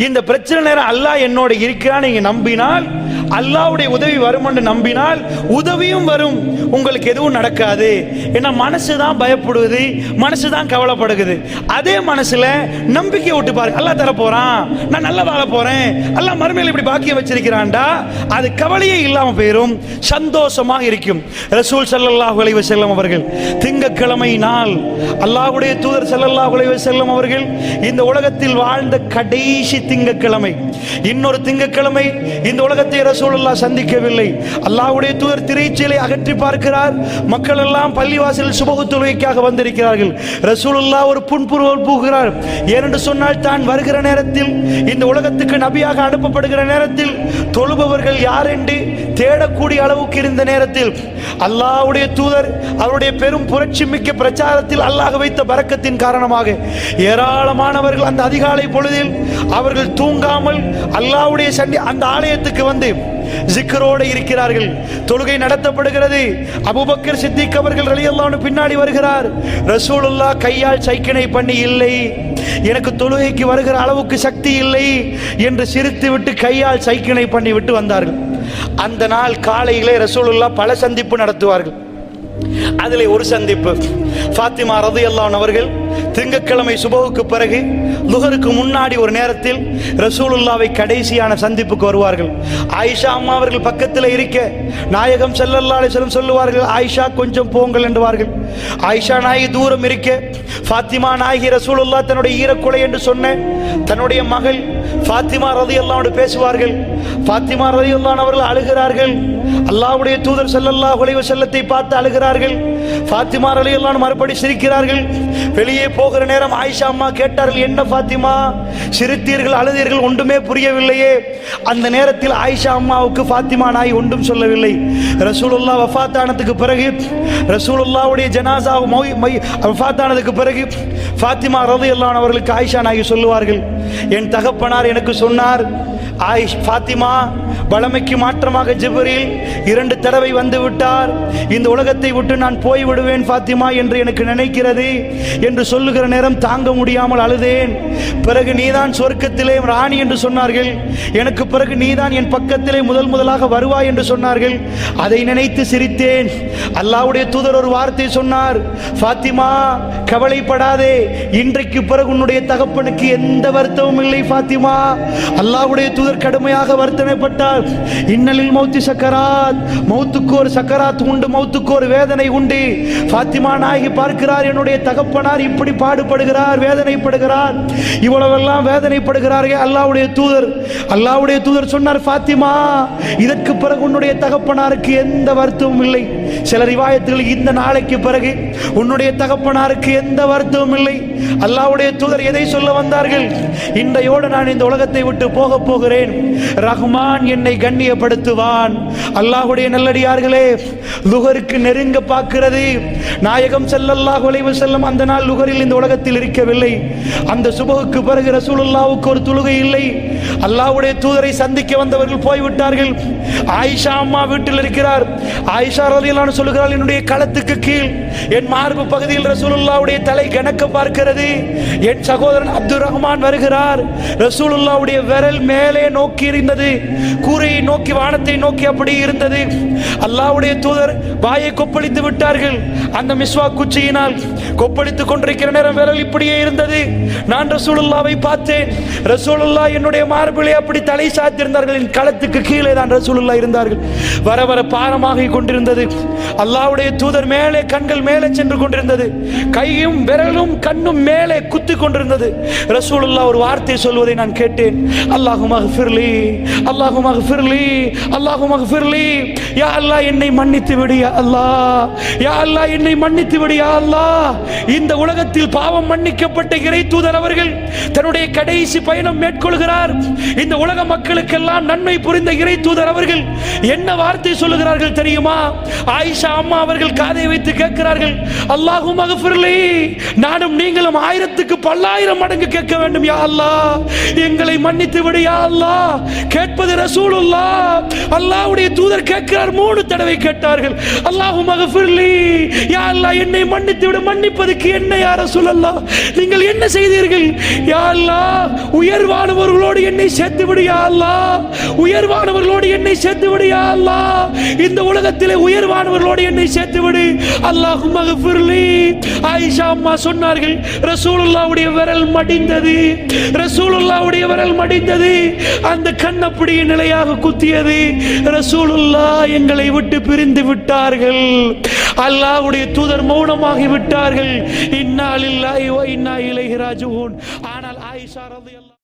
இந்த பிரச்சனை நேரம் அல்லாஹ் என்னோட இருக்கிறான் நீங்க நம்பினால், அல்லாஹ்வுடைய உதவி வரும் என்று நம்பினால் உதவியும் வரும், உங்களுக்கு எதுவும் நடக்காது. ஏன்னா மனசுதான் பயப்படுவது, மனசுதான் கவலைப்படுகிறது. அதே மனசுல நம்பிக்கை விட்டு பாருங்க, அல்லாஹ் தர போறான், நான் நல்லா வாழ போறேன், அல்லாஹ் மறுமையில் இப்படி பாக்கியம் வச்சிருக்கிறான்டா, அது கவலையே இல்லாம போயிரும், சந்தோஷமாக இருக்கும். ரசூல் ஸல்லல்லாஹு அலைஹி வஸல்லம் அவர்கள் திங்கட்கிழமை நாள் அல்லாஹ்வுடைய தூதர் ஸல்லல்லாஹு அலைஹி வஸல்லம் அவர்கள் இந்த உலகத்தில் வாழ்ந்த கடைசி திங்கட்கிழமை, இன்னொரு திங்கட்கிழமை இந்த உலகத்தை ரசூலுல்லாஹ் சந்திக்கவில்லை. அல்லாஹ்வுடைய தூதர் திரைச்சீலை அகற்றி பார்க்கிறார், மக்கள் எல்லாம் பள்ளிவாசலில் சுபஹ் தொழுகைக்காக வந்திருக்கிறார்கள். ரசூலுல்லாஹ் ஒரு புன்முறுவல் பூகிறார். ஏனென்று சொன்னால் தான் வருகிற நேரத்தில், இந்த உலகத்துக்கு நபியாக அனுப்பப்படுகிற நேரத்தில் தொழுபவர்கள் யார் என்று தேடக்கூடிய அளவுக்கு இருந்த நேரத்தில் அல்லாஹ்வுடைய தூதர் அவருடைய பெரும் புரட்சி மிக்க பிரச்சாரத்தில் அல்லாஹ் வைத்த பரக்கத்தின் காரணமாக ஏராளமானவர்கள் அந்த அதிகாலை பொழுதில் அவர்கள் தூங்காமல் அல்லாஹ்வுடைய அந்த ஆலயத்துக்கு வந்து ஜிக்ரோடு இருக்கிறார்கள். தொழுகை நடத்தப்படுகிறது. அபூபக்கர் சித்திக் அவர்கள் ரலியல்லாஹு அன்ஹு பின்னாடி வருகிறார். ரசூலுல்லாஹ் கையால் சைக்கினை பண்ணி, இல்லை எனக்கு தொழுகைக்கு வருகிற அளவுக்கு சக்தி இல்லை என்று சிரித்து விட்டு கையால் சைக்கினை பண்ணி விட்டு வந்தார்கள். அந்த நாள் காலையிலே ரசூலுல்லாஹ் பல சந்திப்பு நடத்துவார்கள். அதிலே ஒரு சந்திப்பு, ஃபாத்திமா ரலியல்லாஹு அன்ஹா அவர்கள் திங்கட்கிழமை சுபஹுக்கு பிறகு லுஹருக்கு முன்னாடி ஒரு நேரத்தில் ரசூலுல்லாவை கடைசியான சந்திப்புக்கு வருவார்கள். ஆயிஷா அம்மா அவர்கள் பக்கத்தில் இருக்க நாயகம் ஸல்லல்லாஹு அலைஹி வஸல்லம் சொல்லுவார்கள், ஆயிஷா கொஞ்சம் போங்கள் என்றுவார்கள். ஆயிஷா நாயகி தூரம் இருக்க ஃபாத்திமா நாயகி ரசூலுல்லாஹ் தன்னுடைய ஈரக்குலை என்று சொன்ன தன்னுடைய மகள் ஃபாத்திமா ரலியல்லாஹு அன்ஹா பேசுவார்கள். ஃபாத்திமா ரலியல்லாஹு அன்ஹா அவர்கள் அழுகிறார்கள். அல்லாஹ்வுடைய தூதர் ஸல்லல்லாஹு அலைஹி வஸல்லத்தை பார்த்து அழுகிறார்கள். ஃபாத்திமா ரலியல்லாஹு அன்ஹா மறுபடி சிரிக்கிறார்கள். வெளியே போகிற நேரம் ஆயிஷா அம்மா கேட்டார்கள், என்ன ஃபாத்திமா சிரித்தீர்கள், அழுதீர்கள், ஒன்றுமே புரியவில்லையே. அந்த நேரத்தில் ஆயிஷா அம்மாவுக்கு ஃபாத்திமா நாய் ஒன்றும் சொல்லவில்லை. ரசூலுல்லாஹ் வஃபாத்தானதுக்கு பிறகு, ரசூலுல்லாஹ்வுடைய ஜனாஸா வஃபாத்தானதுக்கு பிறகு ஃபாத்திமா ரலியல்லாஹு அன்ஹா அவர்களுக்கு ஆயிஷா நாய் சொல்லுவார்கள், என் தகப்பனார் எனக்கு சொன்னார், ஃபாத்திமா வளமைக்கு மாற்றமாக ஜிப்ரீல் 2 தடவை வந்து விட்டார், இந்த உலகத்தை விட்டு நான் போய் விடுவேன் ஃபாத்திமா என்று எனக்கு நினைக்கிறது என்று சொல்லுகிற நேரம் தாங்க முடியாமல் அழுதேன். பிறகு நீதான் சொர்க்கத்திலே ராணி என்று சொன்னார்கள், எனக்கு பிறகு நீதான் என் பக்கத்திலே முதலாக வருவாய் என்று சொன்னார்கள். அதை நினைத்து சிரித்தேன். அல்லாஹ்வுடைய தூதர் ஒரு வார்த்தை சொன்னார், ஃபாத்திமா கவலைப்படாதே, இன்றைக்கு பிறகு உன்னுடைய தகப்பனுக்கு எந்த வருத்தமும் இல்லை ஃபாத்திமா. அல்லாஹ்வுடைய தூதர் கடுமையாக வருத்தனைப்பட்டார். இன்னலில் மௌத்தி சக்கராத், மௌத்துக்கு ஒரு சக்கராத் உண்டு, மௌத்துக்கு ஒரு வேதனை உண்டு. ஃபாத்திமா நாயகி பார்க்கிறார், என்னுடைய தகப்பனார் இப்படி பாடுபடுகிறார், வேதனைப்படுகிறார், இவ்வளவெல்லாம் வேதனைப்படுகிறார்கள். அல்லாஹ்வுடைய தூதர் சொன்னார், ஃபாத்திமா இதற்கு பிறகு உன்னுடைய தகப்பனாருக்கு எந்த வருத்தமும் இல்லை. சில ரிவாயத்தில் இந்த நாளைக்கு பிறகு உன்னுடைய தகப்பனாருக்கு எந்த வருத்தமும் இல்லை. அல்லாஹ்வுடைய தூதர் எதை சொல்ல வந்தார்கள்? இன்றையோடு நான் இந்த உலகத்தை விட்டு போக போகிறேன், ரஹ்மான் என்னை கண்ணியப்படுத்துவான். அல்லாஹ்வுடைய நல்லடியார்களே, லுஹருக்கு நெருங்க பார்க்கிறது. நாயகம் ஸல்லல்லாஹு அலைஹி வஸல்லம் அந்த நாள் லுஹரில் இந்த உலகத்தில் இருக்கவில்லை. அந்த சுபஹுக்கு பிறகு ரசூலுல்லாஹ்வுக்கு ஒரு தொழுகை இல்லை. அல்லாஹ்வுடைய தூதரை சந்திக்க வந்தவர்கள் போய்விட்டார்கள். ஆயிஷா அம்மா வீட்டில் இருக்கிறார். ஆயிஷா ரலியல்லாஹு அன்ஹா சொல்கிறாள், என்னுடைய களத்துக்கு கீழ் என் மார்பு பகுதியில் ரசூலுல்லாஹ்வுடைய தலை கணக்க பார்க்கிறது. என் சகோதரன் அப்துர் ரஹ்மான் வருகிறார். ரசூலுல்லாஹ்வுடைய விரல் மேலே நோக்கி இருந்தது, கூரையை நோக்கி, வானத்தை நோக்கி அப்படி இருந்தது. அல்லாஹ்வுடைய தூதர் வாயை கொப்பளித்து விட்டார்கள். அந்த மிஸ்வாக் குச்சியினால் கொப்பளித்துக் கொண்டிருக்கிற நேரம் விரல் இப்படியே இருந்தது. நான் ரசூலுல்லாஹ்வை பார்த்தேன். ரசூலுல்லாஹ் என்னுடைய மார்பிலே அப்படி தலை சாத்திருந்தார்கள். என் களத்துக்கு கீழே தான் ரசூலுல்லாஹ் இருந்தார்கள். வர வர பாரமாக கொண்டிருந்தது. அல்லாஹ்வுடைய தூதர் மேலே, கண்கள் மேலே சென்று கொண்டிருந்தது. கையும் விரலும் கண்ணும் மேலே குத்தி கொண்டிருந்தது. ரசூலுல்லாஹ் ஒரு வார்த்தை சொல்வதை நான் கேட்டேன், அல்லாஹும்ம ஃபிர்லி, அல்லாஹும்ம ஃபிர்லி, அல்லாஹும்ம ஃபிர்லி, யா அல்லாஹ் என்னை மன்னித்து விடு, யா அல்லாஹ், யா அல்லாஹ் என்னை மன்னித்து விடு, யா அல்லாஹ். இந்த உலகத்தில் பாவம் மன்னிக்கப்பட்ட இறை தூதர் அவர்கள் தன்னுடைய கடைசி பயணம் மேற்கொள்கிறார். இந்த உலக மக்களுக்கெல்லாம் நன்மை புரிந்த இறை தூதர் அவர்கள் என்ன வார்த்தை சொல்லுகிறார்கள் தெரியுமா? ஆயிஷா ஆயிஷா அம்மா அவர்கள் காதை வைத்து கேட்கிறார்கள், அல்லாஹும் மக்ஃபிர்லி, நானும் நீங்களும் 1000க்கு 1000 மடங்கு கேட்க வேண்டும் யா அல்லாஹ், எங்களை மன்னித்து விடு யா அல்லாஹ். கேட்பது ரசூலுல்லாஹ். அல்லாஹ்வுடைய தூதர் கேட்கிறார், 3 தடவை கேட்டார்கள். அல்லாஹும் மக்ஃபிர்லி, யா அல்லாஹ் என்னை மன்னித்து விடு. மன்னிப்பதற்கு என்ன யா ரசூலல்லாஹ், நீங்கள் என்ன செய்தீர்கள்? யா அல்லாஹ் உயர்வானவர்களோடு என்னை சேர்த்து விடு யா அல்லாஹ், உயர்வானவர்களோடு என்னை சேர்த்து விடு யா அல்லாஹ், இந்த உலகத்திலே உயர்வானவர்களோடு என்னை சேர்த்து விடு. அல்லாஹும் மக்ஃபிர்லி. ஆயிஷா அம்மா சொன்னார்கள், ரசூலுல்லாஹ்வுடைய விரல் மடிந்தது, ரசூலுல்லாஹ்வுடைய விரல் மடிந்தது, அந்த கண் அப்படியே நிலையாக குத்தியது. ரசூலுல்லாஹ் எங்களை விட்டு பிரிந்து விட்டார்கள், அல்லாஹ்வுடைய தூதர் மௌனமாகி விட்டார்கள். இன்னா லில்லாஹி வ இன்னா இலைஹி ராஜிஊன். ஆனால் ஆயிஷா ரலியல்லாஹு